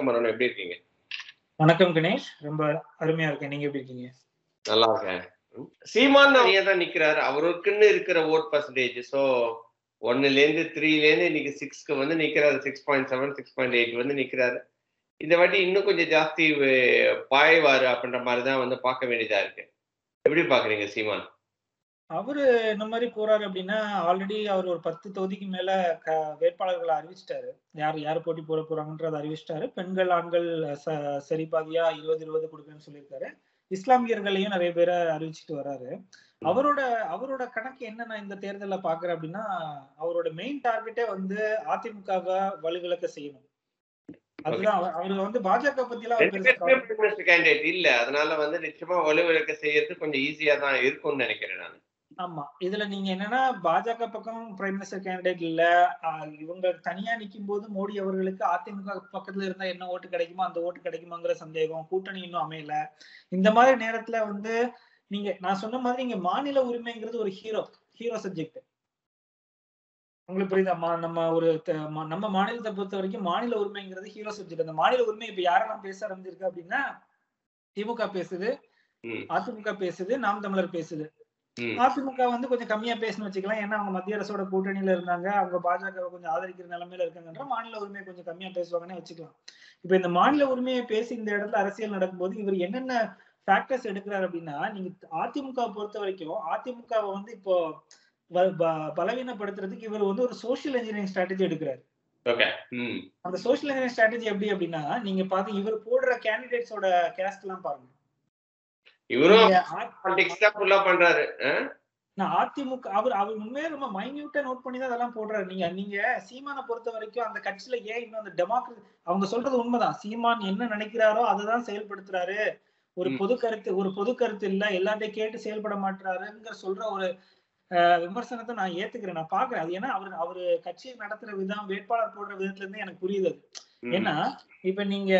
மரணம் எப்படி இருக்கீங்க? வணக்கம் கணேஷ். ரொம்ப அருமையா இருக்கேன். நீங்க எப்படி இருக்கீங்க? நல்லா இருக்கேன். சீமான் நிறைய தான் நிக்கிறாரு. அவருக்குன்னு இருக்கிற ஓட் பர்சன்டேஜ். ஸோ 1லேருந்து 3லேருந்து இன்னைக்கு 6க்கு வந்து நிக்கிறாரு. 6.7, 6.8 வந்து நிக்கிறாரு. இந்த வாட்டி இன்னும் கொஞ்சம் ஜாஸ்தி பாய்வாரு அப்படின்ற மாதிரி தான் வந்து பார்க்க வேண்டியதா இருக்கு. எப்படி பாக்குறீங்க சீமான்? அவரு இந்த மாதிரி போறாரு அப்படின்னா, ஆல்ரெடி அவர் ஒரு 10 தொகுதிக்கு மேல வேட்பாளர்களை அறிவிச்சிட்டாரு. யாரு போட்டி போட போறாங்கன்றத அறிவிச்சிட்டாரு. பெண்கள், ஆண்கள் சரி பாதியா 20-20 கொடுக்குறேன்னு சொல்லியிருக்காரு. இஸ்லாமியர்களையும் நிறைய பேரை அறிவிச்சிட்டு வர்றாரு. அவரோட கணக்கு என்ன நான் இந்த தேர்தல்ல பாக்குறேன் அப்படின்னா, அவரோட மெயின் டார்கெட்டே வந்து அதிமுகவை வலுவிழக்க செய்யணும். அதுதான் அவரு வந்து பாஜக பத்தி எல்லாம் கேண்டிடேட் இல்ல. அதனால வந்து நிச்சயமா வலுவிழக்க செய்யறது கொஞ்சம் ஈஸியா தான் இருக்கும்னு நினைக்கிறேன் நான். ஆமா. இதுல நீங்க என்னன்னா பாஜக பக்கம் பிரைம் மினிஸ்டர் கேண்டிடேட் இல்ல. இவங்க தனியா நிக்கும் போது மோடி அவர்களுக்கு அதிமுக பக்கத்துல இருந்தா என்ன ஓட்டு கிடைக்குமோ அந்த ஓட்டு கிடைக்குமாங்கிற சந்தேகம். கூட்டணி இன்னும் அமையல. இந்த மாதிரி நேரத்துல வந்து நான் சொன்ன மாதிரி இங்க மாநில உரிமைங்கிறது ஒரு ஹீரோ சப்ஜெக்ட். உங்களுக்கு புரியுதா? நம்ம மாநிலத்தை பொறுத்த வரைக்கும் மாநில உரிமைங்கிறது ஹீரோ சப்ஜெக்ட். அந்த மாநில உரிமை இப்ப யாரெல்லாம் பேச ஆரம்பிச்சிருக்கு அப்படின்னா, திமுக பேசுது, அதிமுக பேசுது, நாம் தமிழர் பேசுது. அதிமுக வந்து கொஞ்சம் கம்மியா பேசணும்னு வச்சுக்கலாம். ஏன்னா அவங்க மத்திய அரசோட கூட்டணியில இருந்தாங்க. அவங்க பாஜகவை கொஞ்சம் ஆதரிக்கிற நிலைமையில இருக்காங்கன்ற மாநில உரிமையை கொஞ்சம் கம்மியா பேசுவாங்கன்னு வச்சுக்கலாம். இப்ப இந்த மாநில உரிமையை பேசி இந்த இடத்துல அரசியல் நடக்கும்போது இவர் என்னென்ன ஃபேக்டர்ஸ் எடுக்கிறாரு அப்படின்னா, நீங்க அதிமுக பொறுத்த வரைக்கும் அதிமுகவை வந்து இப்போ பலவீனப்படுத்துறதுக்கு இவர் வந்து ஒரு சோசியல் இன்ஜினியரிங் ஸ்ட்ராட்டஜி எடுக்கிறாரு. அந்த சோசியல் இன்ஜினியரிங் ஸ்ட்ராட்டஜி எப்படி அப்படின்னா, நீங்க பாத்து இவர் போடுற கேண்டிடேட்ஸோட கேஸ்ட் எல்லாம் பாருங்க. அதிமுக அவர் உண்மையா ரொம்ப மைன்யூட்டா நோட் பண்ணி தான் அதெல்லாம் போடுறாரு. நீங்க சீமானை பொறுத்த வரைக்கும் அந்த கட்சியில ஏன் இன்னும் அந்த டெமோக்ரஸி அவங்க சொல்றது உண்மைதான். சீமான் என்ன நினைக்கிறாரோ அதுதான் செயல்படுத்துறாரு. ஒரு பொது கருத்து இல்ல, எல்லாத்தையும் கேட்டு செயல்பட மாட்டாருங்கிற சொல்ற ஒரு விமர்சனத்தை நான் ஏத்துக்கிறேன். நான் பாக்குறேன். அது ஏன்னா அவரு கட்சியை நடத்துற விதம், வேட்பாளர் போடுற விதத்துல இருந்து எனக்கு புரியுது. ஏன்னா இப்ப நீங்க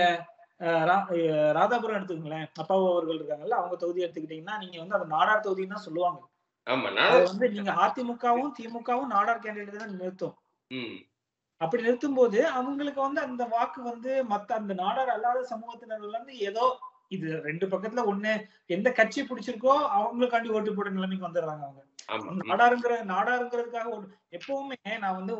ராதாபுரம் எடுத்துக்கங்களேன். அப்பாவு அவர்கள் இருக்காங்கல்ல, அவங்க தொகுதி எடுத்துக்கிட்டீங்கன்னா நீங்க வந்து அந்த நாடார் தொகுதின்னு தான் சொல்லுவாங்க. வந்து நீங்க அதிமுகவும் திமுகவும் நாடார் கேண்டிடேட் தான் நிறுத்தும். அப்படி நிறுத்தும் போது அவங்களுக்கு வந்து அந்த வாக்கு வந்து மத்த அந்த நாடார் அல்லாத சமூகத்தினர்கள் வந்து ஏதோ இது ரெண்டு பக்கத்துல ஒண்ணு எந்த கட்சி பிடிச்சிருக்கோ அவங்களுக்காண்டி ஓட்டு போட நிலைமைக்கு வந்துடுறாங்க. அவங்க நாடாருங்கிறதுக்காக எப்பவுமே நான் வந்து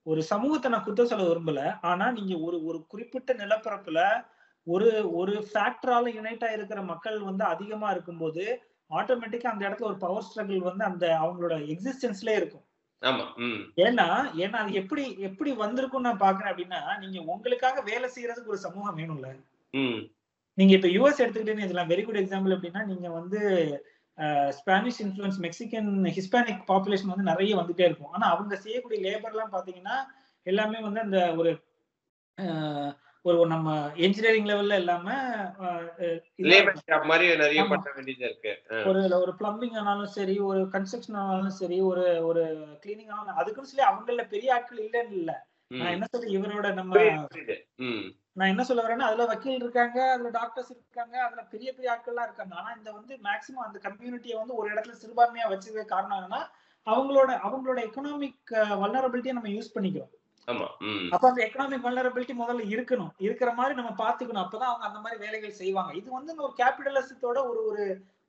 ஒரு சமூகத்தை நான் குற்றம் சொல்ல விரும்பல. ஆனா நீங்க ஒரு குறிப்பிட்ட நிலப்பரப்புல ஒரு ஃபேக்டரால யுனைட் ஆயிருக்கிற மக்கள் வந்து அதிகமா இருக்கும்போது ஆட்டோமேட்டிக்கா அந்த இடத்துல ஒரு பவர் ஸ்ட்ரகிள் வந்து அந்த அவங்களோட எக்ஸிஸ்டன்ஸ்ல இருக்கும். ஏன்னா அது எப்படி வந்திருக்கும் நான் பாக்குறேன் அப்படின்னா, நீங்க உங்களுக்காக வேலை செய்யறதுக்கு ஒரு சமூகம் வேணும்ல. நீங்க இப்ப யுஎஸ் எடுத்துக்கிட்டேன்னு இதெல்லாம் வெரி குட் எக்ஸாம்பிள். எப்படின்னா நீங்க வந்து Spanish influence Mexican Hispanic population வந்து நிறைய வந்துட்டே இருக்கும். ஆனா அவங்க செய்யக்கூடிய லேபர் எல்லாம் பாத்தீங்கன்னா எல்லாமே வந்து அந்த ஒரு நம்ம என்ஜினியரிங் லெவல்ல இல்லாம ஒரு பிளம்பிங் ஆனாலும் சரி, ஒரு கன்ஸ்ட்ரக்ஷன் ஆனாலும் சரி, ஒரு கிளீனிங் ஆனாலும் அதுக்குன்னு சொல்லி அவங்கள பெரிய ஆட்கள் இல்லைன்னு இல்ல. நான் என்ன சொல்றேன், இவரோட நான் என்ன சொல்ல வரேன்னா அதுல வக்கீல் இருக்காங்க, அதுல டாக்டர்ஸ் இருக்காங்க, அதுல பெரிய பெரிய ஆட்கள்லாம் இருக்காங்க. ஆனா இந்த வந்து மேக்சிமம் அந்த கம்யூனிட்டியை வந்து ஒரு இடத்துல சிறுபான்மையா வச்சது காரணம் என்னன்னா அவங்களோட எக்கனாமிக் வல்னரபிலிட்டியை நம்ம யூஸ் பண்ணிக்கிறோம். அப்ப அந்த எக்கனாமிக் வல்னரபிலிட்டி முதல்ல இருக்கணும், இருக்கிற மாதிரி நம்ம பாத்துக்கணும். அப்பதான் அவங்க அந்த மாதிரி வேலைகள் செய்வாங்க. இது வந்து ஒரு கேபிட்டலிசத்தோட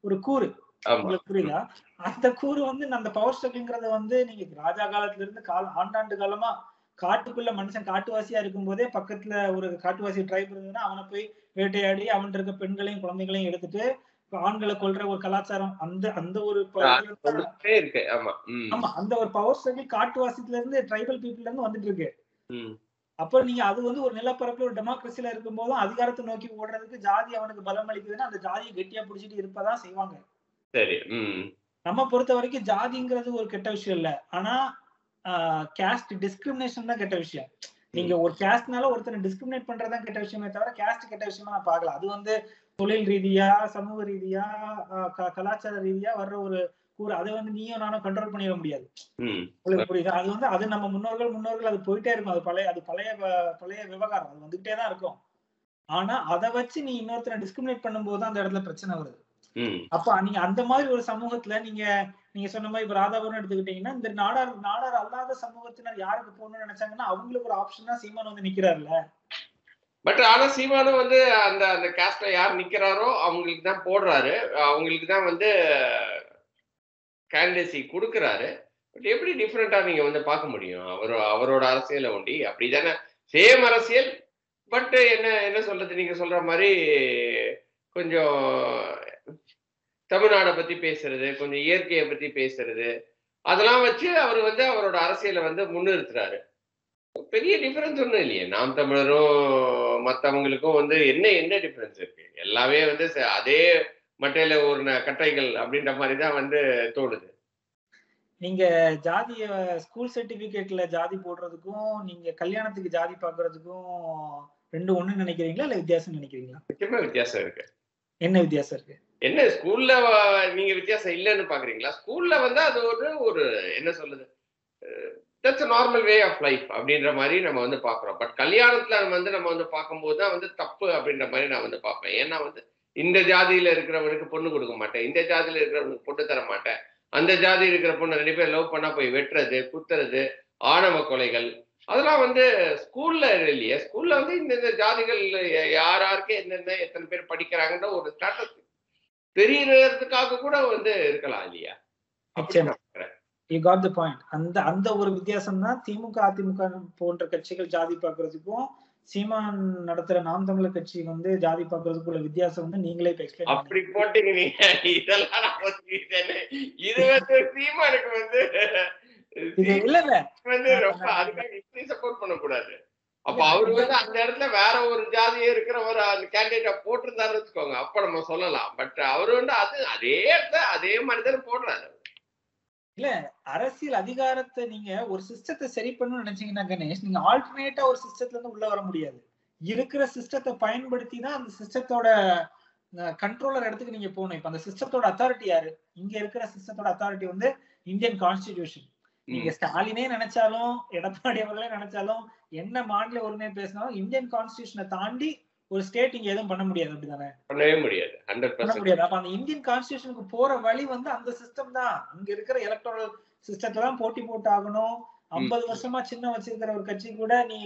ஒரு கூறு. உங்களுக்கு புரியுதா? அந்த கூறு வந்து அந்த பவர் ஸ்ட்ரகிள்ங்கிறத வந்து நீங்க ராஜா காலத்துல இருந்து ஆண்டாண்டு காலமா காட்டுக்குள்ள மனுஷன் காட்டுவாசியா இருக்கும் போதே பக்கத்துல ஒரு காட்டுவாசி ட்ரைப் இருந்ததுன்னா அவனை போய் வேட்டையாடி அவன்கிட்ட இருக்க பெண்களையும் குழந்தைகளையும் எடுத்துட்டு ஆண்களை கொல்ற ஒரு கலாச்சாரம் அந்த ஒரு அந்த ஒரு பவர் ஸ்ட்ரகிள் காட்டுவாசித்துல இருந்து ட்ரைபல் பீப்புள்ல இருந்து வந்துட்டு இருக்கு. அப்ப நீங்க அது வந்து ஒரு நிலப்பரப்புல ஒரு டெமோக்ரஸில இருக்கும் போதும் அதிகாரத்தை நோக்கி ஓடுறதுக்கு ஜாதி அவனுக்கு பலம் அளிக்குதுன்னா அந்த ஜாதியை கெட்டியா பிடிச்சிட்டு இருப்பதான் செய்வாங்க. நம்ம பொறுத்த வரைக்கும் ஜாதிங்கிறது ஒரு கெட்ட விஷயம் இல்ல. ஆனா கேஸ்ட் டிஸ்கிரிமினேஷன் தான் கெட்ட விஷயம். நீங்க ஒரு கேஸ்ட்னால ஒருத்தனை டிஸ்கிரிமினேட் பண்றதுதான் கெட்ட விஷயமே தவிர கேஸ்ட் கெட்ட விஷயமா நான் பார்க்கல. அது வந்து தொழில் ரீதியா, சமூக ரீதியா, கலாச்சார ரீதியா வர்ற ஒரு கூறு. அதை வந்து நீயும் நானும் கண்ட்ரோல் பண்ணிட முடியாது. உங்களுக்கு புரியுது? அது வந்து அது நம்ம முன்னோர்கள் அது போயிட்டே இருக்கும். அது பழைய விவகாரம். அது வந்துகிட்டே தான் இருக்கும். ஆனா அதை வச்சு நீ இன்னொருத்தரை டிஸ்கிரிமினேட் பண்ணும்போது தான் அந்த இடத்துல பிரச்சனை வருது. அப்ப நீங்க அந்த மாதிரி ஒரு சமூகத்துல நீங்க சொன்ன மாதிரி இப்ப ராதாபுரம் எடுத்துக்கிட்டீங்கன்னா இந்த நாடார் அல்லாத சமூகத்தினர் யாருக்கு போகணும்னு நினைச்சாங்கன்னா அவங்களுக்கு ஒரு ஆப்ஷனா சீமான் வந்து நிக்கிறாருல்ல. பட் ஆனா சீமானும் வந்து அந்த அந்த காஸ்ட்ல யார் நிக்கிறாரோ அவங்களுக்கு தான் போடுறாரு, அவங்களுக்கு தான் வந்து கேண்டிடேசி கொடுக்குறாரு. பட் எப்படி டிஃப்ரெண்டா நீங்க வந்து பார்க்க முடியும்? அவரோட அரசியலை ஒண்டி அப்படிதானே சேம் அரசியல். பட் என்ன என்ன சொல்றது, நீங்க சொல்ற மாதிரி கொஞ்சம் தமிழ்நாடை பத்தி பேசுறது, கொஞ்சம் இயற்கையை பத்தி பேசுறது, அதெல்லாம் வச்சு அவர் வந்து அவரோட அரசியலை வந்து முன்னிறுத்துறாரு. பெரிய டிஃபரன்ஸ் ஒண்ணும் இல்லையே. நாம் தமிழரும் மத்தவங்களுக்கும் வந்து என்ன என்ன டிஃபரன்ஸ் இருக்கு? எல்லாமே வந்து அதே மட்டையில ஊர்ன கட்டைகள் அப்படின்ற மாதிரி தான் வந்து தோணுது. நீங்க ஜாதிய ஸ்கூல் சர்டிபிகேட்ல ஜாதி போடுறதுக்கும் நீங்க கல்யாணத்துக்கு ஜாதி பாக்குறதுக்கும் ரெண்டும் ஒண்ணு நினைக்கிறீங்களா இல்ல வித்தியாசம் நினைக்கிறீங்களா? நிச்சயமா வித்தியாசம் இருக்கு. என்ன வித்தியாசம் இருக்கு? என்ன ஸ்கூல்ல நீங்க வித்தியாசம் இல்லைன்னு பாக்குறீங்களா? ஸ்கூல்ல வந்து அது ஒரு ஒரு என்ன சொல்லுது, that's a normal way of life அப்படின்ற மாதிரி நம்ம வந்து பார்க்குறோம். பட் கல்யாணத்துல நம்ம வந்து பார்க்கும்போது தான் வந்து தப்பு அப்படின்ற மாதிரி நான் வந்து பார்ப்பேன். ஏன்னா வந்து இந்த ஜாதியில இருக்கிறவனுக்கு பொண்ணு கொடுக்க மாட்டேன், இந்த ஜாதியில இருக்கிறவனுக்கு பொண்ணு தர மாட்டேன், அந்த ஜாதி இருக்கிற பொண்ணு 2 பேர் லவ் பண்ணா போய் வெட்டுறது, குத்துறது, ஆணவ கொலைகள், அதெல்லாம் வந்து ஸ்கூல்ல இல்லையே. ஸ்கூல்ல வந்து இந்த ஜாதிகள் யார் யாருக்கு என்னென்ன எத்தனை பேர் படிக்கிறாங்கன்ற ஒரு ஸ்டாட்டஸ் தெரியறதுக்காக கூட வந்து இருக்கலாம் இல்லையா? அப்படி நான் பார்க்கிறேன். You got the point. அந்த அந்த ஒரு வித்தியாசம் தான் திமுக அதிமுக போன்ற கட்சிகள் ஜாதி பார்க்கறதுக்கும் சீமான் நடத்துற நாம் தமிழர் கட்சி வந்து ஜாதி பார்க்கறதுக்குள்ள வித்தியாசம் வந்து நீங்களே இப்ப எக்ஸ்பிளைன் அப்படி போட்டீங்க நீங்க. இதெல்லாம் நான் ஒத்துக்கிட்டேனே. இது வந்து சீமானுக்கு வந்து இல்ல இல்ல வந்து ரொம்ப அதுக்காக இப்படி சப்போர்ட் பண்ணக்கூடாது. அப்ப அவரு வந்து அந்த இடத்துல வேற ஒரு ஜாதியே இருக்கிற ஒரு கேண்டிடேட்டா போட்டிருந்தாருன்னு வச்சுக்கோங்க, அப்ப நம்ம சொல்லலாம். பட் அவரு வந்து அது அதே இடத்துல அதே மாதிரிதானே போடுறாரு. இல்ல அரசியல் அதிகாரத்தை நீங்க ஒரு சிஸ்டத்தை சரி பண்ணணும்னு நினைச்சீங்கன்னா கணேஷ், நீங்க ஆல்டர்னேட்டா ஒரு சிஸ்டத்துல இருந்து உள்ள வர முடியாது. இருக்கிற சிஸ்டத்தை பயன்படுத்தி தான் அந்த சிஸ்டத்தோட கண்ட்ரோலர் இடத்துக்கு நீங்க போகணும். இப்ப அந்த சிஸ்டத்தோட அத்தாரிட்டி யாரு? இங்க இருக்கிற சிஸ்டத்தோட அத்தாரிட்டி வந்து இந்தியன் கான்ஸ்டிடியூஷன். நீங்க ஸ்டாலினே நினைச்சாலும் எடப்பாடி அவர்களே நினைச்சாலும் என்ன மாநில உரிமை பேசினாலும் இந்தியன் கான்ஸ்டிடியூஷனை தாண்டி ஒரு ஸ்டேட் இங்க எதுவும் பண்ண முடியாது. அப்படிதானே? பண்ணவே முடியாது. பண்ண முடியாது. அப்ப அந்த இந்தியன் கான்ஸ்டிடியூஷனுக்கு போற வழி வந்து அந்த சிஸ்டம் தான். இங்க இருக்கிற எலக்டோரல் சிஸ்டத்துல தான் போட்டி போட்டு ஆகணும். 50 வருஷமா சின்னம் வச்சிருக்கிற ஒரு கட்சி கூட நீ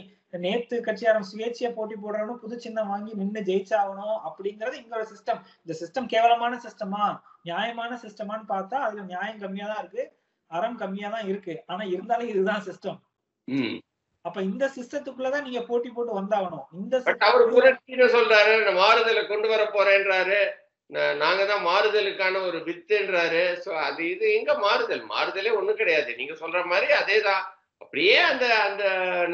நேத்து கட்சியாரம் சுயேட்சையா போட்டி போடுறவனும் புது சின்னம் வாங்கி நின்று ஜெயிச்சாகணும் அப்படிங்கறது இங்க ஒரு சிஸ்டம். இந்த சிஸ்டம் கேவலமான சிஸ்டமா நியாயமான சிஸ்டமான்னு பார்த்தா அதுல நியாயம் கம்மியா தான் இருக்கு, அறம் கம்மியா தான் இருக்கு. ஆனா இருந்தாலும் இதுதான் சிஸ்டம். அப்ப இந்த சிஸ்டத்துக்குள்ளதான் நீங்க போட்டி போட்டு வந்தாகணும். இந்த அவர் புரட்சின்னு சொல்றாரு, மாறுதலை கொண்டு வர போறேன்றாரு, நாங்க தான் மாறுதலுக்கான ஒரு வித்துன்றாரு. சோ அது இது எங்க மாறுதல்? மாறுதலே ஒண்ணும் கிடையாது. நீங்க சொல்ற மாதிரி அதேதான். அப்படியே அந்த அந்த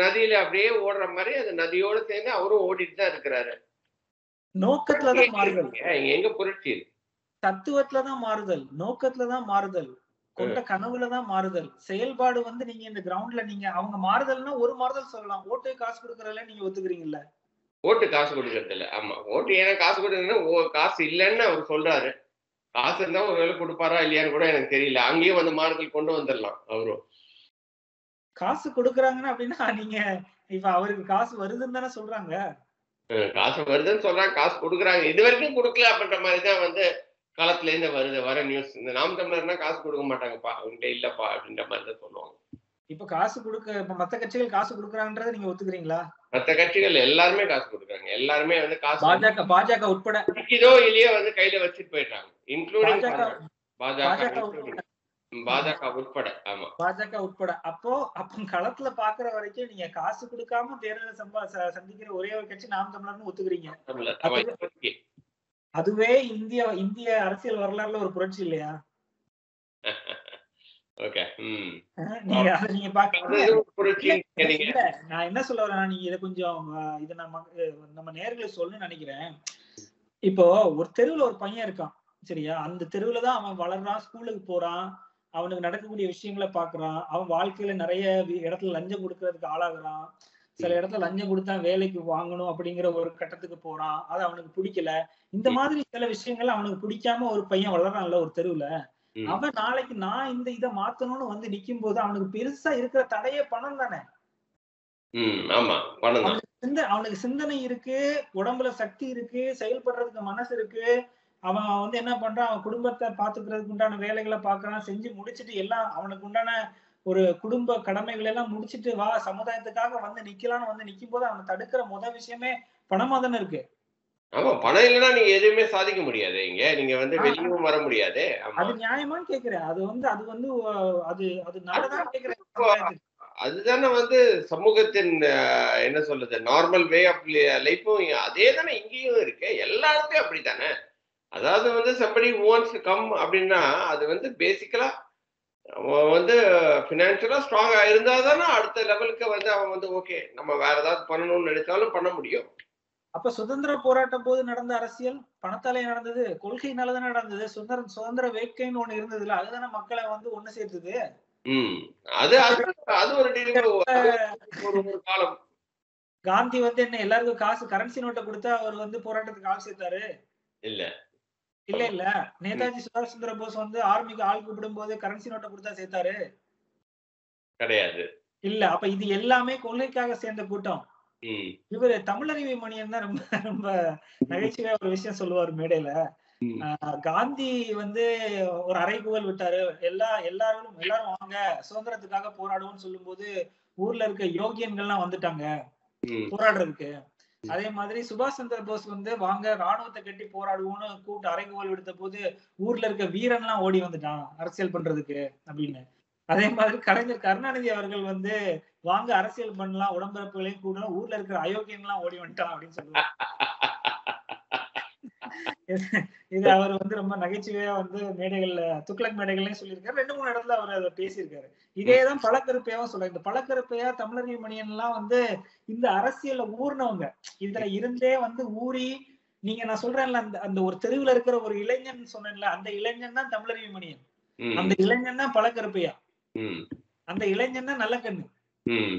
நதியில அப்படியே ஓடுற மாதிரி அந்த நதியோட சேர்ந்து அவரும் ஓடிட்டு தான் இருக்கிறாரு. நோக்கத்துலதான் மாறுதல். எங்க புரட்சி? தத்துவத்துலதான் மாறுதல், நோக்கத்துலதான் மாறுதல், கொண்ட கனவுலதான் மாறுதல். செயல்பாடு வந்து நீங்க இந்த கிரவுண்ட்ல நீங்க அவங்க மாறுதல்னா ஒரு மாறுதல் சொல்லலாம். ஓட்டு காசு கொடுக்கறதுல நீங்க ஒத்துக்கிறீங்கல்ல? ஓட்டு காசு கொடுக்கறது இல்ல. ஆமா, ஓட்டு ஏன்னா காசு கொடுக்கறதுன்னா காசு இல்லைன்னு அவர் சொல்றாரு. காசு இருந்தா ஒரு வேலை கொடுப்பாரா இல்லையான்னு கூட எனக்கு தெரியல. அங்கேயும் வந்து மாறுதல் கொண்டு வந்துடலாம். அவரும் காசு கொடுக்குறாங்கன்னா அப்படின்னா நீங்க இப்ப அவருக்கு காசு வருதுன்னு தானே சொல்றாங்க. காசு வருதுன்னு சொல்றாங்க, காசு கொடுக்குறாங்க. இது வரைக்கும் கொடுக்கல அப்படின்ற மாதிரிதான் வந்து காலத்துல இருந்து வருது வர நியூஸ். இந்த நாம் தமிழர்னா காசு கொடுக்க மாட்டாங்கப்பா, அவங்ககிட்ட இல்லப்பா அப்படின்ற மாதிரிதான் சொல்லுவாங்க. இப்ப காசு கொடுக்க இப்ப மத்த கட்சிகள் காசு கொடுக்குறாங்கன்றத நீங்க ஒத்துக்கிறீங்களா? மத்த கட்சிகள் எல்லாருமே காசு கொடுக்குறாங்க. எல்லாருமே வந்து காசு பாஜக உட்பட இதோ இல்லையோ வந்து கையில வச்சுட்டு போயிட்டாங்க. இன்க்ளூடிங் பாஜக உட்பட. ஆமா, பாஜக உட்பட. அப்போ களத்துல பாக்குற வரைக்கும் நீங்க காசு கொடுக்காம தேர்தலை சந்திக்கிற ஒரே ஒரு கட்சி நாம் தமிழர்னு ஒத்துக்கிறீங்க. அதுவே இந்திய அரசியல் வரலாறுல ஒரு புரட்சி இல்லையா? நீங்க நான் என்ன சொல்ல வரேன், நீங்க இதை கொஞ்சம் இதை நம்ம நேர்களை சொல்லணும்னு நினைக்கிறேன். இப்போ ஒரு தெருவுல ஒரு பையன் இருக்கான், சரியா? அந்த தெருவுலதான் அவன் வளர்றான், ஸ்கூலுக்கு போறான், அவனுக்கு நடக்கக்கூடிய விஷயங்களை பாக்குறான், அவன் வாழ்க்கையில நிறைய இடத்துல லஞ்சம் கொடுக்கறதுக்கு ஆளாகிறான், சில இடத்துல லஞ்சம் கொடுத்தா வேலைக்கு வாங்கணும் அப்படிங்கிற ஒரு கட்டத்துக்கு போறான், அது அவனுக்கு பிடிக்கல. இந்த மாதிரி சில விஷயங்கள் அவனுக்கு பிடிக்காம ஒரு பையன் வளர்றான்ல ஒரு தெருவுல, அவன் நாளைக்கு நான் இந்த இதை மாத்தணும்னு வந்து நிக்கும் போது அவனுக்கு பெருசா இருக்கிற தடையே பணம் தானே. அவனுக்கு சிந்தனை இருக்கு, உடம்புல சக்தி இருக்கு, செயல்படுறதுக்கு மனசு இருக்கு. அவன் வந்து என்ன பண்றான், அவன் குடும்பத்தை பாத்துக்கிறதுக்கு உண்டான வேலைகளை பாக்குறான், செஞ்சு முடிச்சுட்டு எல்லாம் அவனுக்கு உண்டான ஒரு குடும்ப கடமைகள் எல்லாம் முடிச்சிட்டு வா சமுதாயத்துக்காக வந்து நிக்கலாம்னு வந்து நிக்கும் போது அவனை தடுக்கிற விஷயமே பணமா தானே இருக்கு. ஆமா, பணம் இல்லைன்னா நீங்க எதுவுமே சாதிக்க முடியாது. இங்க நீங்க வந்து வெளியவும் வர முடியாது. ஆமா. அது நியாயமான்னு கேக்குறேன். அது அது நல்லதான்னு கேக்குறேன் இப்போ சமுதாயத்துக்கு. அதுதானே வந்து சமூகத்தின் என்ன சொல்றது நார்மல் வே ஆஃப் லைஃப்பும் அதே தானே இங்கேயும் இருக்கு. எல்லா இடத்துலயும் அப்படித்தானே. அதாவது வந்து somebody who wants to come அப்படின்னா அது வந்து பேசிக்கலா அவன் வந்து ஃபினான்ஷியலா ஸ்ட்ராங்கா இருந்தா தானே அடுத்த லெவலுக்கு வந்து அவன் வந்து ஓகே நம்ம வேற ஏதாவது பண்ணணும்னு நினைச்சாலும் பண்ண முடியும். அப்ப சுதந்திர போராட்டம் போது நடந்த அரசியல் பணத்தாலே நடந்தது, கொள்கையினால தானே நடந்தது. சுதந்திர வேட்கைன்னு ஒண்ணு இருந்ததுல அதுதானே மக்களை வந்து ஒண்ணு சேர்த்தது. ம். அது அது அது ஒரு ஒரு காலம். காந்தி வந்து என்ன எல்லாருக்கும் காசு கரன்சி நோட்டை கொடுத்தா அவர் வந்து போராட்டத்துக்கு ஆள் சேர்த்தாரு? இல்ல. இல்ல ஆமா. இல்ல. ம். நேதாஜி சுபாஷ் சந்திர போஸ் வந்து ஆர்மிக்கு ஆள் கூப்பிடும் போது கரன்சி நோட்டை கொடுத்தா சேர்த்தாரு? கிடையாது. இல்ல. அப்ப இது எல்லாமே கொள்கைக்காக சேர்ந்த கூட்டம். ம். இவரு தமிழறிவு மணியன் தான் ரொம்ப ரொம்ப நகைச்சுவையா ஒரு விஷயம் சொல்லுவாரு மேடையில. ம். காந்தி வந்து ஒரு அறைகூவல் விட்டாரு. எல்லாரும் வாங்க சுதந்திரத்துக்காக போராடுவோம்னு சொல்லும்போது, ஊர்ல இருக்க யோகியன்கள்லாம் வந்துட்டாங்க ம். போராடுறதுக்கு. அதே மாதிரி சுபாஷ் சந்திர போஸ் வந்து வாங்க ராணுவத்தை கட்டி போராடுவோம்னு கூப்பிட்டு அறைகூவல் விடுத்த போது, ஊர்ல இருக்க வீரன்லாம் ஓடி வந்துட்டான் அரசியல் பண்றதுக்கு அப்படின்னு. அதே மாதிரி கலைஞர் கருணாநிதி அவர்கள் வந்து வாங்க அரசியல் பண்ணலாம் உடன்பிறப்புகளையும் கூட ஊர்ல இருக்கிற அயோக்கியன்லாம் ஓடி வந்துட்டான் அப்படின்னு சொல்லுவாங்க. இது அவர் வந்து ரொம்ப நகைச்சுவையா வந்து மேடைகள்ல துக்ளக் மேடைகள்லயும் சொல்லியிருக்காரு. 2, 3 இடத்துல அவர் அத பேசியிருக்காரு. ம். இதேதான் பழக்கருப்பையாவும் சொல்றாரு. இந்த பழக்கருப்பையா தமிழறிவு மணியன்லாம் வந்து இந்த அரசியல்ல ஊர்னவங்க. இதுல இருந்தே வந்து ஊறி நான் சொல்றேன்ல அந்த அந்த ஒரு தெருவுல இருக்கிற ஒரு இளைஞன் சொன்னேன்ல, அந்த இளைஞன் தான் தமிழறிவு மணியன். அந்த ம். இளைஞன் தான் பழக்கருப்பையா. ம். அந்த இளைஞன் தான் நல்லகண்ணு. ம்.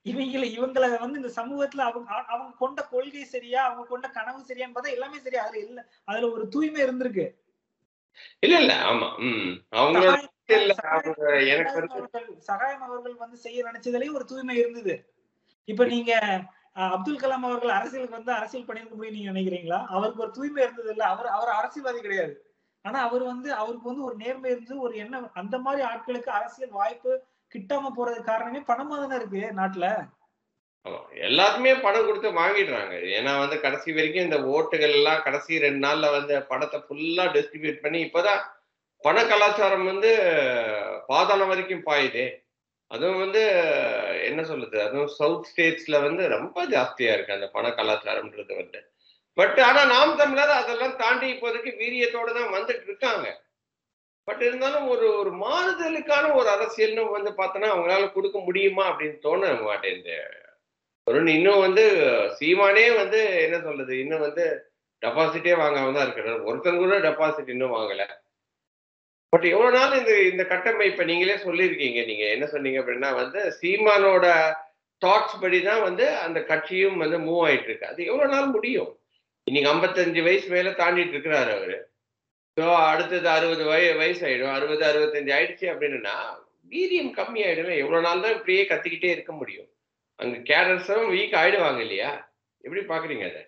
இவங்கள வந்து இந்த சமூகத்துல அவங்க கொண்ட கொள்கை சரியா, அவங்க கொண்ட கனவு சரியான்னு பார்த்தா எல்லாமே சரியா. அதுல ஒரு தூய்மை இருந்திருக்கு. இல்ல, இல்ல. ஆமா. ம். அவங்களோட சகாயம் இல்ல சகாயம் அவங்க எனக்கு வந்து சகாயம் அவர்கள் வந்து செய்ய நினைச்சதுலயும் ஒரு தூய்மை இருந்தது. இப்ப நீங்க அப்துல் கலாம் அவர்கள் அரசியலுக்கு வந்து அரசியல் பண்ணிருக்க முடியும் நீங்க நினைக்கிறீங்களா? அவருக்கு ஒரு தூய்மை இருந்தது இல்ல. அவர் அரசியல்வாதி கிடையாது. ஆனா அவருக்கு வந்து ஒரு நேர்மை இருந்தது, ஒரு எண்ணம். அந்த மாதிரி ஆட்களுக்கு அரசியல் வாய்ப்பு கிட்டாம போறதுக்கு காரணமே பணமா தானே இருக்கு நாட்டுல. ஆமா. எல்லாருமே பணம் குடுத்து வாங்கிடுறாங்க. ஏன்னா வந்து கடைசி வரைக்கும் இந்த ஓட்டுகள் எல்லாம் கடைசி 2 நாள்ல வந்து பணத்த ஃபுல்லா டிஸ்ட்ரிபியூட் பண்ணி இப்பதான் பண கலாச்சாரம் வந்து பாதாளம் வரைக்கும் பாயுதே. அதுவும் வந்து என்ன சொல்லுது? அதுவும் சவுத் ஸ்டேட்ஸ்ல வந்து ரொம்ப ஜாஸ்தியா இருக்கு அந்த பண கலாச்சாரம்ன்றது வந்து. பட் ஆனா நாம் தமிழர் அதெல்லாம் தாண்டி இப்போதைக்கு வீரியத்தோட தான் வந்துட்டு இருக்காங்க. பட் இருந்தாலும் ஒரு ஒரு மாறுதலுக்கான ஒரு அரசியல்னு வந்து பார்த்தோன்னா, அவங்களால குடுக்க முடியுமா? அப்படின்னு தோண மாட்டேன்து. இன்னும் வந்து சீமானே வந்து என்ன சொல்றது? இன்னும் வந்து டெபாசிட்டே வாங்காம தான் இருக்கிறாரு. ஒருத்தன் கூட டெபாசிட் இன்னும் வாங்கல. பட் எவ்வளவு நாள் இந்த இந்த கட்டமைப்ப நீங்களே சொல்லியிருக்கீங்க. நீங்க என்ன சொன்னீங்க அப்படின்னா வந்து, சீமானோட தாட்ஸ் படி தான் வந்து அந்த கட்சியும் வந்து மூவ் ஆயிட்டு இருக்கு. அது எவ்வளவு நாள் முடியும்? இன்னைக்கு 55 வயசு மேல தாண்டிட்டு இருக்கிறாரு அவரு. ஸோ அடுத்தது 60 வயசு ஆயிடும். 60, 65 ஆயிடுச்சு அப்படின்னா, வீரியம் கம்மி ஆயிடும்ல. எவ்வளவு நாள் தான் இப்படியே கத்திக்கிட்டே இருக்க முடியும்? அங்க கேடர்ஸும் வீக் ஆயிடுவாங்க இல்லையா? எப்படி பார்க்குறீங்க அத?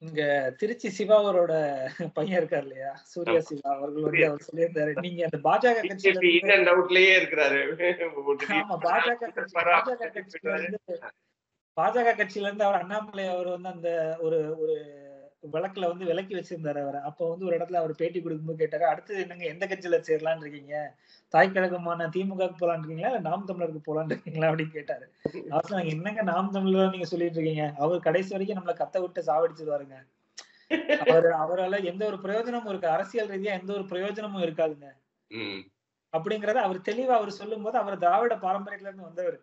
இங்க திருச்சி சிவா அவரோட பையன் இருக்காரு இல்லையா? சூர்யா ஆமா. சிவா அவர்கள் வந்து புரியுது. அவர் சொல்லியிருந்தாரு. நீங்க அந்த பாஜக கட்சியில பிஜேபி இருந்து இன் அண்ட் அவுட்லயே இருக்கிறாரு. ஆமா பாஜக கட்சியில இருந்து அவர் அண்ணாமலை அவர் வந்து அந்த ஒரு ஒரு வழக்குல வந்து விலக்கி வச்சிருந்தாரு அவர. அப்ப வந்து ஒரு இடத்துல அவர் பேட்டி கொடுக்கும்போது கேட்டாரு, அடுத்தது என்னங்க எந்த கட்சியில சேரலாம்னு இருக்கீங்க? தாய் கழகமான திமுகவுக்கு போலான்னு இருக்கீங்களா? இல்ல நாம் தமிழருக்கு போலான்னு இருக்கீங்களா? அப்படின்னு கேட்டாரு. அவர் சொன்னாங்க, என்னங்க நாம் தமிழர் நீங்க சொல்லிட்டு இருக்கீங்க? அவர் கடைசி வரைக்கும் நம்மள கத்த விட்டு சாவடிச்சிருவாருங்க. அவரால எந்த ஒரு பிரயோஜனமும் இருக்கு. அரசியல் ரீதியா எந்த ஒரு பிரயோஜனமும் இருக்காதுங்க. ம். அப்படிங்கிறத அவர் தெளிவா அவர் சொல்லும்போது, அவர் திராவிட பாரம்பரியத்துல இருந்து வந்தவரு.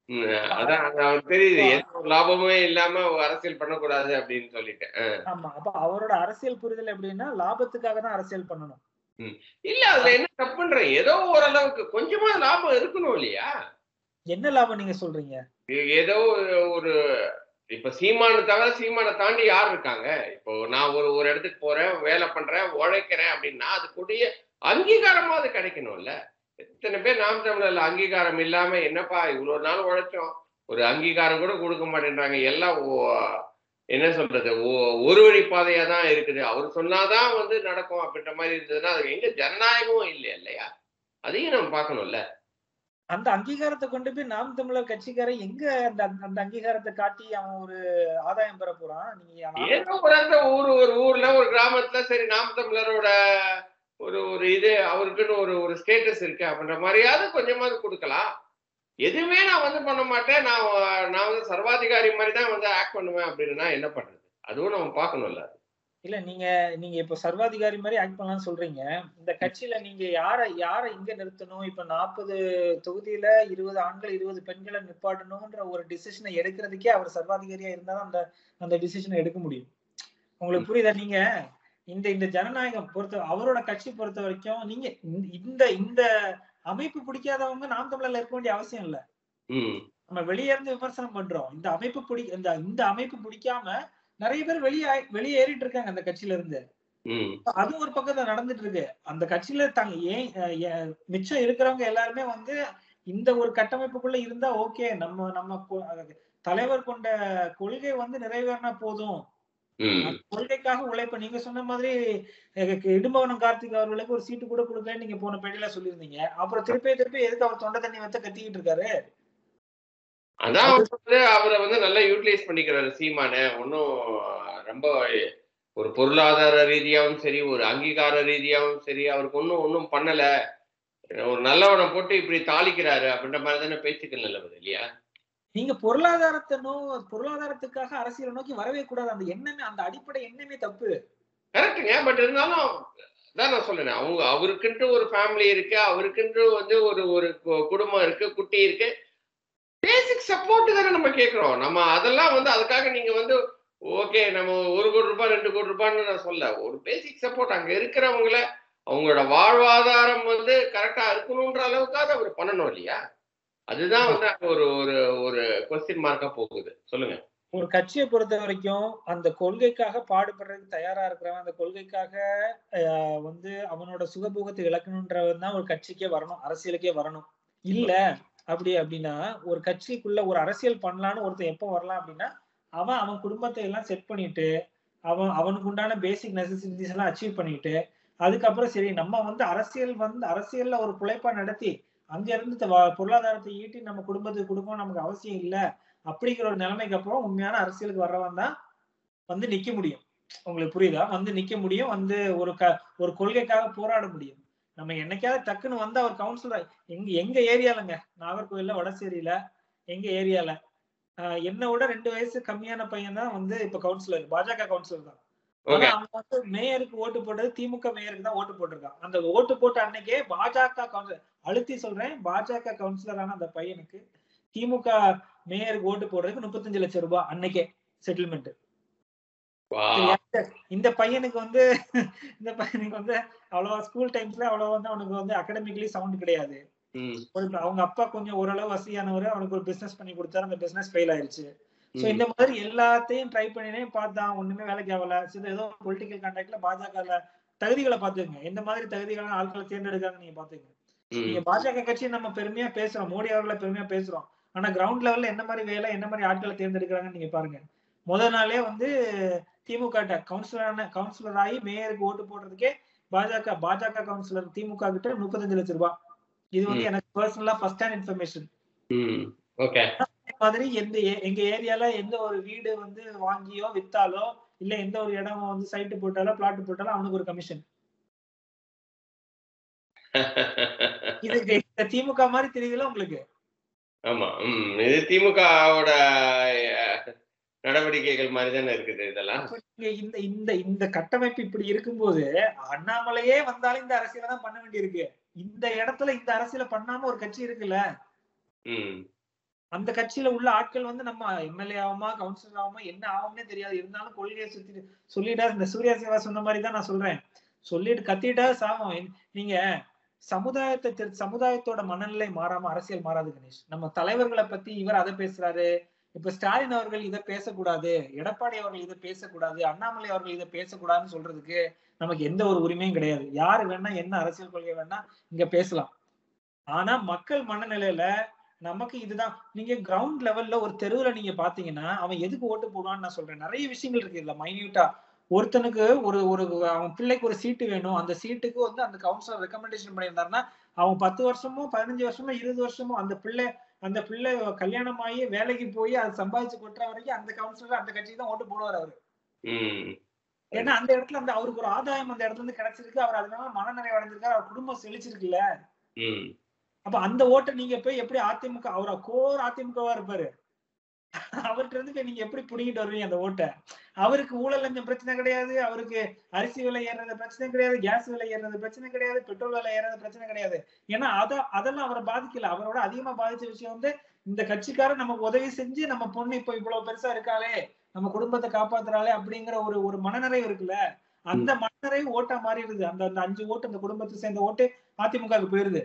ம். அப்ப அதான் அது அவருக்கு தெரியுது. எந்த ஒரு லாபமுமே இல்லாம அரசியல் பண்ணக்கூடாது அப்படின்னு சொல்லிட்டு. ஆமா. அப்ப அவரோட அரசியல் புரிதல் எப்படின்னா, லாபத்துக்காக தான் அரசியல் பண்ணணும். ம். இல்ல அதுல என்ன தப்புன்றேன். ஏதோ ஓரளவுக்கு கொஞ்சமா லாபம் இருக்கணும் இல்லையா? என்ன லாபம் நீங்க சொல்றீங்க? ஏதோ ஒரு இப்ப சீமான தவிர சீமான தாண்டி யார் இருக்காங்க? இப்போ நான் ஒரு ஒரு இடத்துக்கு போறேன், வேலை பண்றேன், உழைக்கிறேன் அப்படின்னா, அதுக்குரிய அங்கீகாரமாவது கிடைக்கணும்ல. எத்தன பேர் நாம் தமிழர்ல அங்கீகாரம் இல்லாம, என்னப்பா இவ்வளோ நாள் உழைச்சோம். ஒரு அங்கீகாரம் கூட குடுக்க மாட்டேன்றாங்க. எல்லாம் என்ன சொல்றது? ஒரு வழி பாதையா தான் இருக்குது. அவரு சொன்னா தான் வந்து நடக்கும் அப்படின்ற மாரி இருந்ததுன்னா, அது எங்க ஜனநாயகமும் இல்ல இல்லையா? அதையும் நம்ம பார்க்கணும்ல. அந்த அங்கீகாரத்தை கொண்டு போய் நாம் தமிழர் கட்சிக்காரன் எங்க அந்த அங்கீகாரத்தை காட்டி அவன் ஒரு ஆதாயம் பெற போறான்? ஏதோ ஒரு ஊர்ல ஒரு கிராமத்துல சரி நாம் தமிழரோட ஒரு இது அவருக்குன்னு ஒரு ஸ்டேட்டஸ் இருக்கு அப்படின்ற மாதிரியாவது கொஞ்சமாவது கொடுக்கலாம். எதுவுமே நான் வந்து பண்ண மாட்டேன், நான் வந்து சர்வாதிகாரி மாதிரி தான் வந்து ஆக்ட் பண்ணுவேன் அப்படின்னா என்ன பண்றது? அதுவும் நம்ம பார்க்கணும்ல. இல்ல நீங்க இப்ப சர்வாதிகாரி மாதிரி ஆக்ட் பண்ணலாம்னு சொல்றீங்க. இந்த கட்சியில நீங்க யார இங்க நிறுத்தணும்? இப்ப 40 தொகுதியில 20 ஆண்கள் 20 பெண்களை நிப்பாட்டணும்ன்ற ஒரு டிசிஷனை எடுக்கிறதுக்கே அவர் சர்வாதிகாரியா இருந்தாதான் அந்த டிசிஷனை எடுக்க முடியும். உங்களுக்கு புரியுதா? நீங்க இந்த ஜனநாயகம் அவரோட கட்சி பொறுத்த வரைக்கும் நீங்க இந்த அமைப்பு பிடிக்காதவங்க நாம் தமிழர்ல இருக்க வேண்டிய அவசியம் இல்ல. நம்ம வெளியே இருந்து விமர்சனம் பண்றோம். இந்த அமைப்பு பிடிக்காம நிறைய பேர் வெளியேறிட்டு இருக்காங்க அந்த கட்சியில இருந்து. அது ஒரு பக்கத்துல நடந்துட்டு இருக்கு. அந்த கட்சியில மிச்சம் இருக்கிறவங்க எல்லாருமே வந்து இந்த ஒரு கட்டமைப்புக்குள்ள இருந்தா ஓகே, நம்ம தலைவர் கொண்ட கொள்கை வந்து நிறைவேறினா போதும், கொள்கைக்காக உழைப்ப நீங்க சொன்ன மாதிரி இடும்பவனம் கார்த்திக் அவர்களுக்கு ஒரு சீட்டு கூட கொடுக்கலன்னு நீங்க போன பேட்டியில சொல்லியிருந்தீங்க. அப்புறம் திருப்பி எதுக்கு அவர் தொண்டை தண்ணி வச்ச கத்திக்கிட்டு இருக்காரு? அதான் அவரை வந்து நல்லா யூட்டிலைஸ் பண்ணிக்கிறாரு சீமான. ஒன்னும் ரொம்ப ஒரு பொருளாதார ரீதியாவும் சரி, ஒரு அங்கீகார ரீதியாவும் சரி, அவருக்கு ஒன்னும் பண்ணல, ஒரு நல்லவனை போட்டு இப்படி தாளிக்கிறாரு அப்படின்ற மாதிரி தானே பேச்சுக்கள் நல்லது இல்லையா? நீங்க பொருளாதாரத்துக்காக அரசியலை நோக்கி வரவே கூடாது. அந்த எண்ணமே, அந்த அடிப்படை எண்ணமே தப்பு. கரெக்டுங்க. பட் இருந்தாலும் தான் நான் சொல்றேன், அவருக்குன்ட்டு ஒரு ஃபேமிலி இருக்கு, அவருக்குன்ட்டு வந்து ஒரு குடும்பம் இருக்கு, குட்டி இருக்கு. பேசிக் சப்போர்ட் தானே நம்ம கேட்கிறோம். நம்ம அதெல்லாம் வந்து அதுக்காக நீங்க வந்து ஓகே நம்ம 1 கோடி ரூபாய் 2 கோடி ரூபான்னு நான் சொல்ல, ஒரு பேசிக் சப்போர்ட் அங்க இருக்கிறவங்கள அவங்களோட வாழ்வாதாரம் வந்து கரெக்டா இருக்கணும்ன்ற அளவுக்காக அவர் பண்ணணும் இல்லையா? அதுதான் வந்து ஒரு கொஸ்டின் மார்க்கா போகுது. சொல்லுங்க. ஒரு கட்சியை பொறுத்த வரைக்கும் அந்த கொள்கைக்காக பாடுபடுறதுக்கு தயாரா இருக்கிறவன், அந்த கொள்கைக்காக வந்து அவனோட சுகபோகத்தை இழக்கணும்ன்றவன் தான் ஒரு கட்சிக்கே வரணும், அரசியலுக்கே வரணும். இல்ல அப்படின்னா ஒரு கட்சிக்குள்ள ஒரு அரசியல் பண்ணலான்னு ஒருத்தன் எப்ப வரலாம் அப்படின்னா, அவன் குடும்பத்தை எல்லாம் செட் பண்ணிட்டு அவனுக்கு உண்டான பேசிக் நெசசிட்டிஸ் எல்லாம் அச்சீவ் பண்ணிட்டு, அதுக்கப்புறம் சரி நம்ம வந்து அரசியல்ல ஒரு பிழைப்பா நடத்தி அங்க இருந்து பொருளாதாரத்தை ஈட்டி நம்ம குடும்பத்துக்கு கொடுக்கணும் நமக்கு அவசியம் இல்ல அப்படிங்கிற ஒரு நிலைமைக்கு அப்புறம் உண்மையான அரசியலுக்கு வர்றவன் தான் வந்து நிக்க முடியும். உங்களுக்கு புரியுதா? வந்து நிக்க முடியும், வந்து ஒரு கொள்கைக்காக போராட முடியும். நம்ம என்னைக்காவது டக்குன்னு வந்து அவர் கவுன்சிலர் எங்க ஏரியாலங்க, நாகர்கோவில்ல வடசேரியில எங்க ஏரியால என்ன விட 2 வயசு கம்மியான பையன் தான் வந்து இப்ப கவுன்சிலர், பாஜக கவுன்சிலர் தான். ஆனா அவங்க வந்து மேயருக்கு ஓட்டு போட்டது திமுக மேயருக்கு தான் ஓட்டு போட்டிருக்கான். அந்த ஓட்டு போட்ட அன்னைக்கே பாஜக கவுன்சிலர், அழுத்தி சொல்றேன், பாஜக கவுன்சிலரான அந்த பையனுக்கு திமுக மேயருக்கு ஓட்டு போடுறதுக்கு 35 லட்சம் ரூபாய் அன்னைக்கே செட்டில்மெண்ட். இந்த பையனுக்கு வந்து அவ்வளவா ஸ்கூல் டைம்ஸ்ல அவ்வளவா வந்து அவனுக்கு வந்து அகாடமிக்கலி சவுண்ட் கிடையாது. அவங்க அப்பா கொஞ்சம் ஓரளவு வசதியானவரு, அவனுக்கு ஒரு பிசினஸ் பண்ணி கொடுத்தாரு, அந்த பிசினஸ் ஃபெயில் ஆயிருச்சு. சோ இந்த மாதிரி எல்லாத்தையும் ட்ரை பண்ணினே பார்த்தான், ஒண்ணுமே வேலைக்கு ஆகல. ஏதோ பொலிட்டிக்கல் கான்டாக்ட்ல பாஜக தகுதிகளை பாத்துக்கங்க, எந்த மாதிரி தகுதிகளான ஆட்களை தேர்ந்தெடுக்காங்க நீங்க பாத்துக்கங்க. நீங்க பாஜக கட்சியை நம்ம பெருமையா பேசுறோம், மோடி அவர்களை பெருமையா பேசுறோம். ஆனா கிரவுண்ட் லெவல்ல என்ன மாதிரி வேலை, என்ன மாதிரி ஆட்களை தேர்ந்தெடுக்கிறாங்கன்னு நீங்க பாருங்க. முதல் நாளே வந்து திமுக கவுன்சிலர் ஆகி மேயருக்கு ஓட்டு போடுறதுக்கே பாஜக கவுன்சிலர் திமுக கிட்ட 35 லட்சம் ரூபாய். இது வந்து எனக்கு பர்சனலா ஃபர்ஸ்ட் ஹேண்ட் இன்ஃபர்மேஷன். மாதிரி எங்க ஏரியால எந்த ஒரு வீடு வந்து வாங்கியோ வித்தாலோ இல்ல எந்த ஒரு இடம் வந்து சைட்டு போட்டாலோ பிளாட் போட்டாலோ அவனுக்கு ஒரு கமிஷன். இது திமுக மாதிரி தெரியுதுல உங்களுக்கு? ஆமா, இது திமுகவோட நடவடிக்கைகள் மாதிரி தானே இருக்குது இதெல்லாம். இந்த கட்டமைப்பு இப்படி இருக்கும்போது அண்ணாமலையே வந்தாலும் இந்த அரசியலை தான் பண்ண வேண்டியிருக்கு. இந்த இடத்துல இந்த அரசியலை பண்ணாம ஒரு கட்சி இருக்குல்ல, அந்த கட்சியில உள்ள ஆட்கள் வந்து நம்ம எம்எல்ஏ ஆகுமா கவுன்சிலர் ஆகுமா என்ன ஆகும்னே தெரியாது. இருந்தாலும் கொள்கையை சுத்தி சொல்லிட்டா, இந்த சூர்யா சேவா சொன்ன மாதிரி தான் நான் சொல்றேன், சொல்லிட்டு கத்திட்டா சாகும். நீங்க சமுதாயத்தோட மனநிலை மாறாம அரசியல் மாறாது கணேஷ். நம்ம தலைவர்களை பத்தி இவர் அதை பேசுறாரு, இப்ப ஸ்டாலின் அவர்கள் இதை பேசக்கூடாது, எடப்பாடி அவர்கள் இதை பேசக்கூடாது, அண்ணாமலை அவர்கள் இதை பேசக்கூடாதுன்னு சொல்றதுக்கு நமக்கு எந்த ஒரு உரிமையும் கிடையாது. யாரு வேணா என்ன அரசியல் கொள்கை வேணா இங்க பேசலாம். ஆனா மக்கள் மனநிலையில நமக்கு இதுதான். நீங்க கிரவுண்ட் லெவல்ல ஒரு தெருவுல நீங்க பாத்தீங்கன்னா அவன் எதுக்கு ஓட்டு போடுவான்னு நான் சொல்றேன். நிறைய விஷயங்கள் இருக்கு இதுல மைன்யூட்டா. ஒருத்தனுக்கு ஒரு ஒரு அவன் பிள்ளைக்கு ஒரு சீட்டு வேணும், அந்த சீட்டுக்கு வந்து அந்த கவுன்சிலர் ரெக்கமெண்டேஷன் பண்ணியிருந்தாருன்னா அவன் 10 வருஷமோ 15 வருஷமோ 20 வருஷமோ அந்த பிள்ளை கல்யாணம் ஆகி வேலைக்கு போய் அது சம்பாதிச்சு கொட்டுற வரைக்கும் அந்த கவுன்சிலர் அந்த கட்சிக்கு தான் ஓட்டு போடுவார் அவரு. ஏன்னா அந்த இடத்துல அந்த அவருக்கு ஒரு ஆதாயம் அந்த இடத்துல இருந்து கிடைச்சிருக்கு, அவர் அதனால மனநிறைவு அடைஞ்சிருக்காரு, அவர் குடும்பம் செழிச்சிருக்குல்ல. அப்ப அந்த ஓட்டை நீங்க போய் எப்படி அதிமுக, அவர கோர் அதிமுகவா இருப்பாரு, அவர்கிட்ட இருந்து நீங்க எப்படி புடிங்கிட்டு வருவீங்க அந்த ஓட்டை? அவருக்கு ஊழல் லஞ்சம் பிரச்சனை கிடையாது, அவருக்கு அரிசி விலை ஏறது பிரச்சனை கிடையாது, கேஸ் விலை ஏறது பிரச்சனை கிடையாது, பெட்ரோல் விலை ஏறது பிரச்சனை கிடையாது. ஏன்னா அதெல்லாம் அவரை பாதிக்கல. அவரோட அதிகமா பாதிச்ச விஷயம் வந்து இந்த கட்சிக்காரன் நமக்கு உதவி செஞ்சு நம்ம பொண்ணு இப்ப இவ்வளவு பெருசா இருக்காளே, நம்ம குடும்பத்தை காப்பாத்துறாளே அப்படிங்கிற ஒரு மனநிறைவு இருக்குல்ல, அந்த மனநிறைவு ஓட்டா மாறிடுது. அந்த 5 ஓட்டு அந்த குடும்பத்தை சேர்ந்த ஓட்டு அதிமுகவுக்கு போயிருது.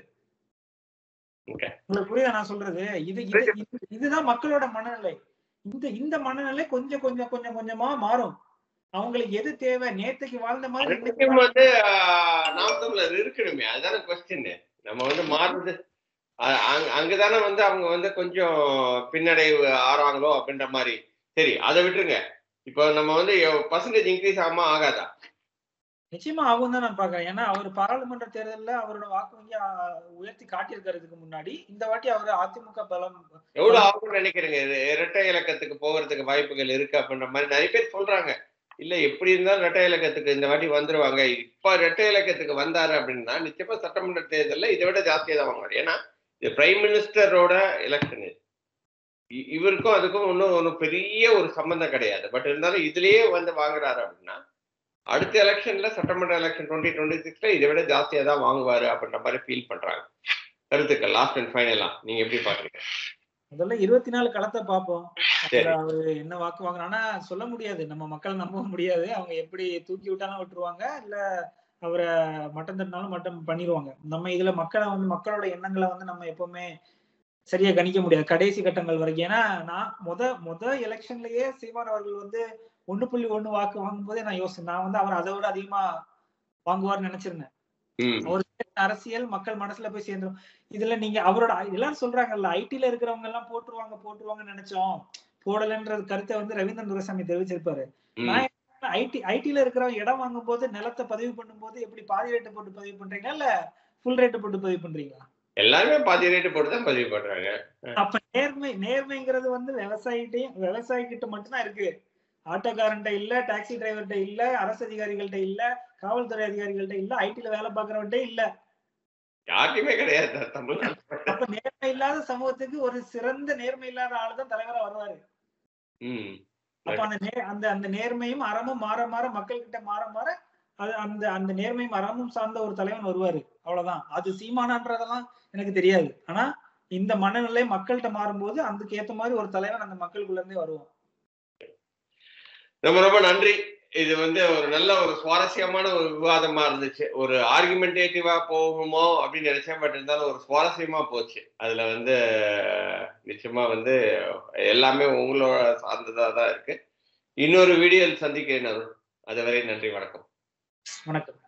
உங்களுக்கு புரியுதா நான் சொல்றது? இதுதான் மக்களோட மனநிலை. இந்த மனநிலை கொஞ்சம் கொஞ்சமா மாறும். அவங்களுக்கு எது தேவை, நேத்துக்கு வாழ்ந்த மாதிரி வந்து நாம் தமிழர் இருக்கணுமே, அதுதான கொஸ்டின். நம்ம வந்து மாறுறது அங்கதானே வந்து அவங்க வந்து கொஞ்சம் பின்னடைவு ஆறாங்களோ அப்படின்ற மாதிரி. சரி, அதை விட்டுருங்க. இப்போ நம்ம வந்து பர்சன்டேஜ் இன்க்ரீஸ் ஆகுமா ஆகாதா? நிச்சயமா ஆகும் தான் நான் பாக்குறேன். ஏன்னா அவர் பாராளுமன்ற தேர்தல்ல அவரோட வாக்கு வங்கி உயர்த்தி காட்டியிருக்கிறதுக்கு முன்னாடி இந்த வாட்டி அவர் அதிமுக பலம் எவ்வளவு ஆகும்னு நினைக்கிறீங்க? இரட்டை இலக்கத்துக்கு போகிறதுக்கு வாய்ப்புகள் இருக்கு அப்படின்ற மாதிரி நிறைய பேர் சொல்றாங்க. இல்ல எப்படி இருந்தாலும் இரட்டை இலக்கத்துக்கு இந்த வாட்டி வந்துருவாங்க. இப்ப இரட்டை இலக்கத்துக்கு வந்தாரு அப்படின்னா நிச்சயமா சட்டமன்ற தேர்தலில் இதை விட ஜாஸ்தியா தான் வாங்குவாரு. ஏன்னா இது பிரைம் மினிஸ்டரோட எலெக்ஷன். இவருக்கும் அதுக்கும் ஒன்னும் பெரிய ஒரு சம்பந்தம் கிடையாது. பட் இருந்தாலும் இதுலயே வந்து வாங்குறாரு அப்படின்னா அடுத்த எலெக்ஷன்ல சட்டமன்ற எலெக்ஷன் 2026ல இதை விட ஜாஸ்தியா தான் வாங்குவாரு அப்படின்ற மாதிரி ஃபீல் பண்றாங்க. கருத்துக்கள் லாஸ்ட் அண்ட் ஃபைனலா நீங்க எப்படி பாக்குறீங்க? அதெல்லாம் 24 களத்தை பார்ப்போம். அவரு என்ன வாக்கு வாங்குறானா சொல்ல முடியாது, நம்ம மக்கள் நம்ப முடியாது. அவங்க எப்படி தூக்கி விட்டாலும் விட்டுருவாங்க, இல்ல அவரை மட்டம் தட்டினாலும் மட்டம் பண்ணிடுவாங்க. நம்ம இதுல மக்களோட எண்ணங்களை வந்து நம்ம எப்பவுமே சரியா கணிக்க முடியாது கடைசி கட்டங்கள் வரைக்கும். ஏன்னா நான் முத எலெக்ஷன்லயே சீமான் அவர்கள் வந்து 1.1 வாக்கு வாங்கும் போதே நான் யோசிச்சேன், நான் வந்து அவர் அதை விட அதிகமா வாங்குவார்னு நினைச்சிருந்தேன். அவர் அரசியல் மக்கள் மனசுல போய் சேர்ந்துரும். இதுல நீங்க அவரோட எல்லாரும் சொல்றாங்கல்ல, ஐடில இருக்கிறவங்க எல்லாம் போட்டுருவாங்கன்னு நினைச்சோம், போடலன்ற கருத்தை வந்து ரவீந்திரன் துரைசாமி தெரிவிச்சிருப்பாரு. நான் ஐடில இருக்கிறவங்க இடம் வாங்கும் போது நிலத்தை பதிவு பண்ணும் போது எப்படி பாதி ரேட்டு போட்டு பதிவு பண்றீங்களா இல்ல ஃபுல் ரேட்டு போட்டு பதிவு பண்றீங்களா? எல்லாருமே பாதி ரேட்டு போட்டு தான் பதிவு பண்றாங்க. அப்ப நேர்மைங்கிறது வந்து விவசாயிகிட்ட மட்டும்தான் இருக்கு. ஆட்டோக்காரன்ட்ட இல்ல, டாக்ஸி டிரைவர்கிட்ட இல்ல, அரசு அதிகாரிகள்ட்ட இல்ல, காவல்துறை அதிகாரிகள்ட்ட இல்ல, ஐடில வேலை பாக்குறவன்ட்டே இல்ல, யாருக்குமே கிடையாது. அப்ப நேர்மை இல்லாத சமூகத்துக்கு ஒரு சிறந்த நேர்மை இல்லாத ஆளுதான் தலைவரா வருவாரு. அப்ப அந்த நேர்மையும் அறமும் மாற மக்கள் கிட்ட மாற அது அந்த நேர்மையும் அறமும் சார்ந்த ஒரு தலைவன் வருவாரு. அவ்வளவுதான். அது சீமானன்றதெல்லாம் எனக்கு தெரியாது. ஆனா இந்த மனநிலை மக்கள்கிட்ட மாறும்போது அதுக்கு ஏத்த மாதிரி ஒரு தலைவன் அந்த மக்களுக்குள்ள இருந்தே வருவான். ரொம்ப ரொம்ப நன்றி. இது வந்து ஒரு நல்ல ஒரு சுவாரஸ்யமான ஒரு விவாதமா இருந்துச்சு. ஒரு ஆர்குமெண்டேட்டிவா போகுமோ அப்படின்னு நினைச்சேன். பட் இருந்தாலும் ஒரு சுவாரஸ்யமா போச்சு. அதுல வந்து நிச்சயமா வந்து எல்லாமே உங்களோட சார்ந்ததா தான் இருக்கு. இன்னொரு வீடியோவில் சந்திக்கிறேன் அருண். அதுவரை நன்றி, வணக்கம். வணக்கம்.